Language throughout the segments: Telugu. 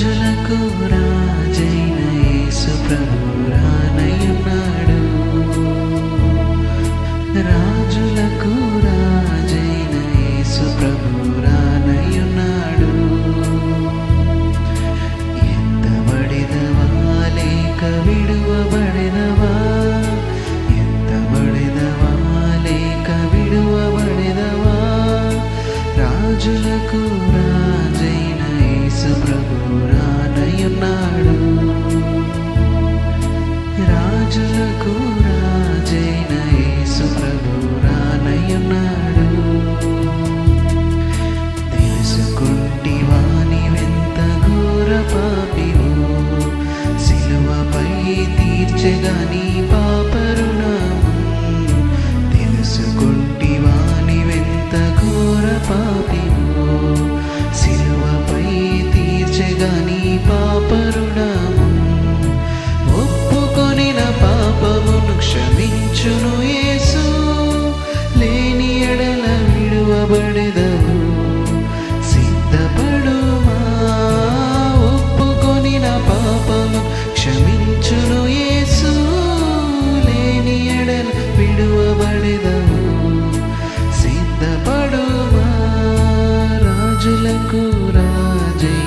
రాజులకు రాజైన యేసు ప్రభు రానయ్యున్నాడు. రాజులకు రాజైన యేసు ప్రభు రానయ్యున్నాడు. ఎత్తబడిదవా లేక విడువబడిదవా, ఎత్తబడిదవా లేక విడువబడిదవా, రాజులకు రాజైన యేసు ప్రభు రానయ్యున్నాడు. రాజులకు రాజైన యేసు ప్రభు రానయ్యున్నాడు. తెలుసుకుంటివా నీవెంత ఘోర పాపివో, సిలువపై తీర్చెగా నీ పాప రుణము. తెలుసుకుంటివా నీవెంత ఘోర పాపివో, సిలువపై తీర్చెగా నీ పాప రుణము. ఒప్పుకొనిన పాపమును క్షమించును యేసు, లేని ఎడల విడువబడెదవు. సిద్ధపడుమా, ఒప్పుకొనిన పాపము క్షమించును యేసు, లేని ఎడల విడువబడెదవు. సిద్ధపడుమా, రాజులకు రాజై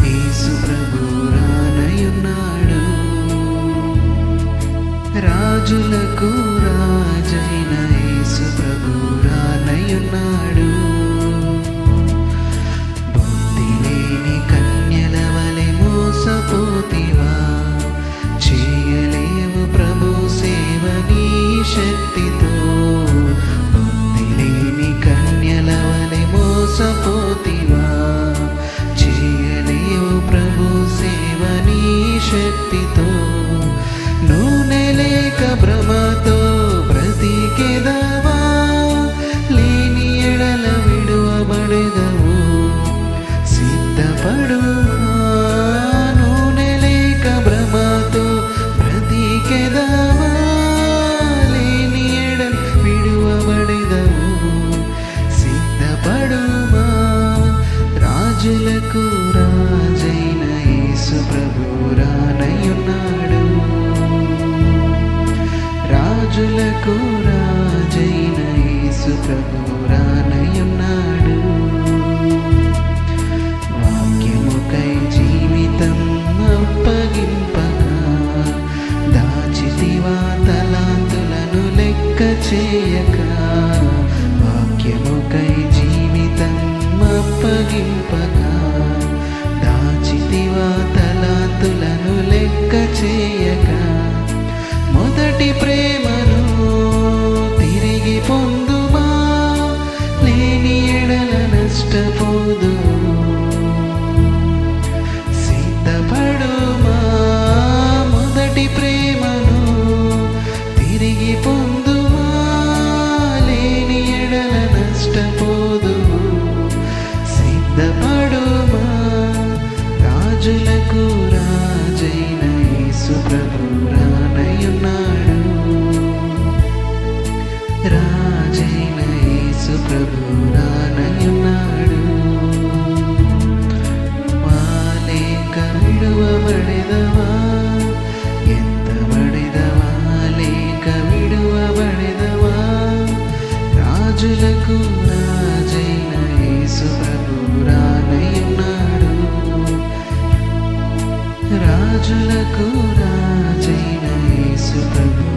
యేసు ప్రభు రానయ్యున్నాడు. రాజులకు రాజైన యేసు ప్రభు రానయ్యున్నాడు. బుద్ధి లేని కన్యల వలె మోసపోతివా, చేయలేవు ప్రభు సేవ నీ శక్తితో. బుద్ధి లేని కన్యల వలె మోసపోతివా, చేయలేవు ప్రభు సేవ నీ శక్తితో. నూనె లేక భ్రమతో బ్రతికెదవా, లేని ఎడల విడువబడెదవు. సిద్ధపడుమా, నూనె లేక భ్రమతో బ్రతికెదవా, లేని ఎడల విడువబడెదవు. సిద్ధపడుమా, రాజులకు రాజైన యేసు ప్రభు రానయ్యున్నాడు. రాజులకు రాజైన యేసు ప్రభు రానయ్యున్నాడు. వాక్యముకై జీవితం అప్పగింపగా, దాచితివా తలాంతులను లెక్క చేయక. వాక్యముకై జీవితం అప్పగింపగా, దాచితివా తలాంతులను లెక్క చేయక. మొదటి ప్రేమను తిరిగి పొందుమా, లేని ఎడల నష్టపోదు. సిద్ధపడుమా, మొదటి ప్రేమను తిరిగి పొందుమా, లేని ఎడల నష్టపోదు. సిద్ధపడుమా, రాజులకు రాజైన యేసు ప్రభు రానయ్యున్నాడు. రాజైన యేసు ప్రభు రానయ్యున్నాడు. వాలేక విడువబడెదవా, ఎత్తబడెదవా లేక విడువబడెదవా, రాజులకు రాజైన యేసు ప్రభు రానయ్యున్నాడు. రాజులకు రాజైన యేసు ప్రభు